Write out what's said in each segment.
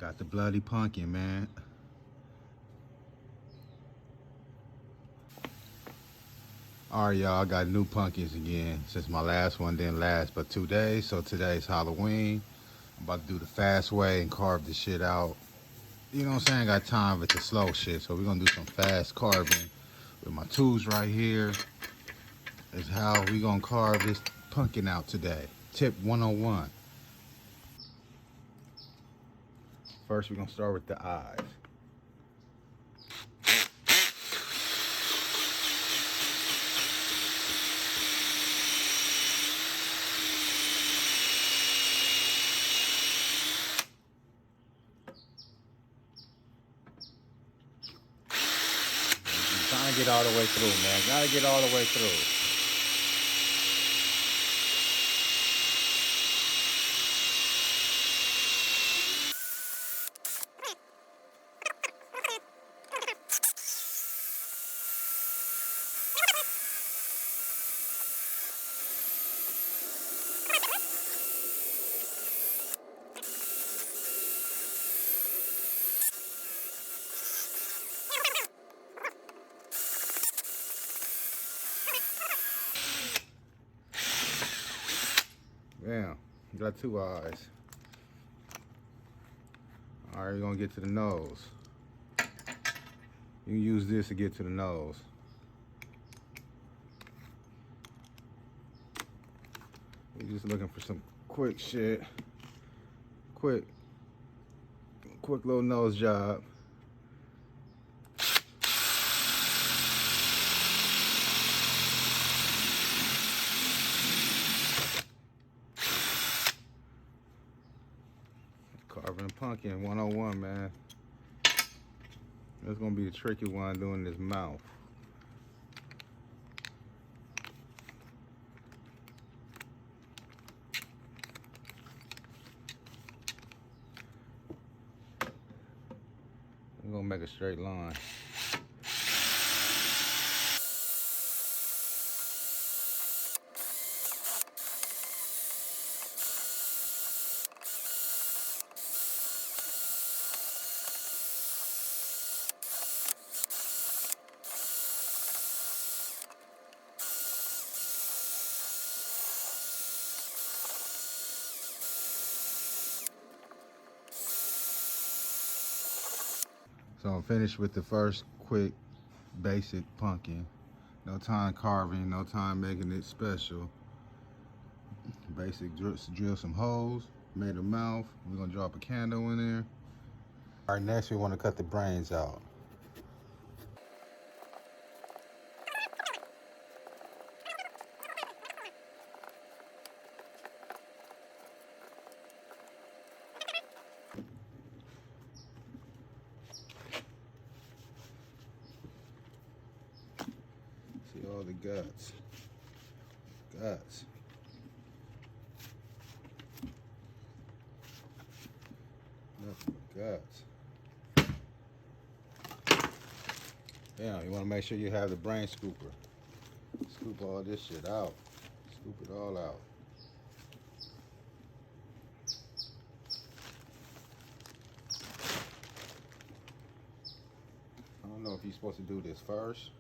Got the bloody pumpkin, man. All right, y'all, I got new pumpkins again since my last one didn't last but 2 days. So today's Halloween. I'm about to do the fast way and carve this shit out. You know what I'm saying? I got time with the slow shit, so we're gonna do some fast carving with my tools right here. Is how we gonna carve this pumpkin out today. Tip 101. First, we're gonna start with the eyes. Trying to get all the way through, man. Gotta get all the way through. Damn, got 2 eyes. All right, we're gonna get to the nose. You can use this to get to the nose. We're just looking for some quick shit. Quick little nose job. Carving a pumpkin 101, man. That's gonna be the tricky one doing this mouth. I'm gonna make a straight line. So I'm finished with the first quick basic pumpkin. No time carving, no time making it special. Basic, drill some holes, made a mouth. We're gonna drop a candle in there. All right, next we wanna cut the brains out. See all the guts. Nothing but guts. Yeah, you want to make sure you have the brain scooper. Scoop all this shit out. Scoop it all out. I don't know if you're supposed to do this first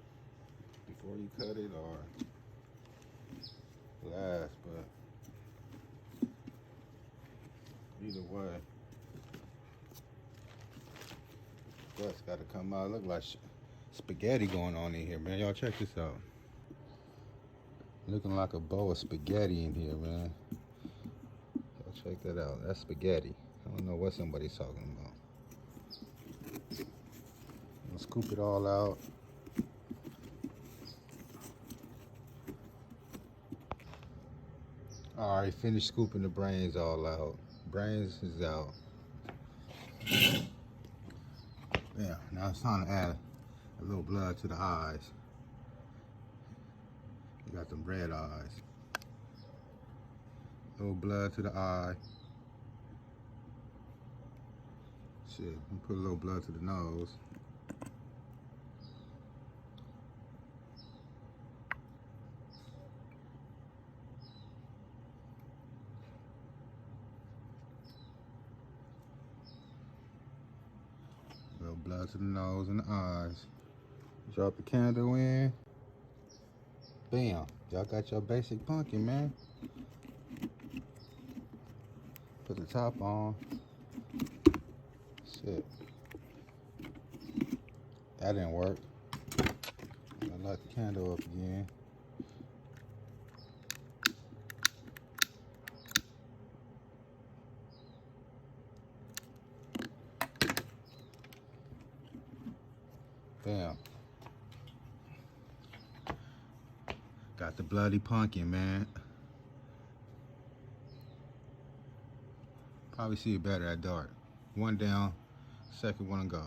before you cut it or last, but either way, guts got to come out. Look like spaghetti going on in here, man. Y'all check this out. Looking like a bowl of spaghetti in here, man. Y'all check that out. That's spaghetti. I don't know what somebody's talking about. I'll scoop it all out. All right, finished scooping the brains all out. Brains is out. Yeah, now it's time to add a little blood to the eyes. You got them red eyes. A little blood to the eye. Shit, put a little blood to the nose. little blood to the nose and the eyes. Drop the candle in. Bam. Y'all got your basic pumpkin, man. Put the top on. That's it. That didn't work. I light the candle up again. Bam. Got the bloody pumpkin, man. Probably see it better at dark. One down, second one to go.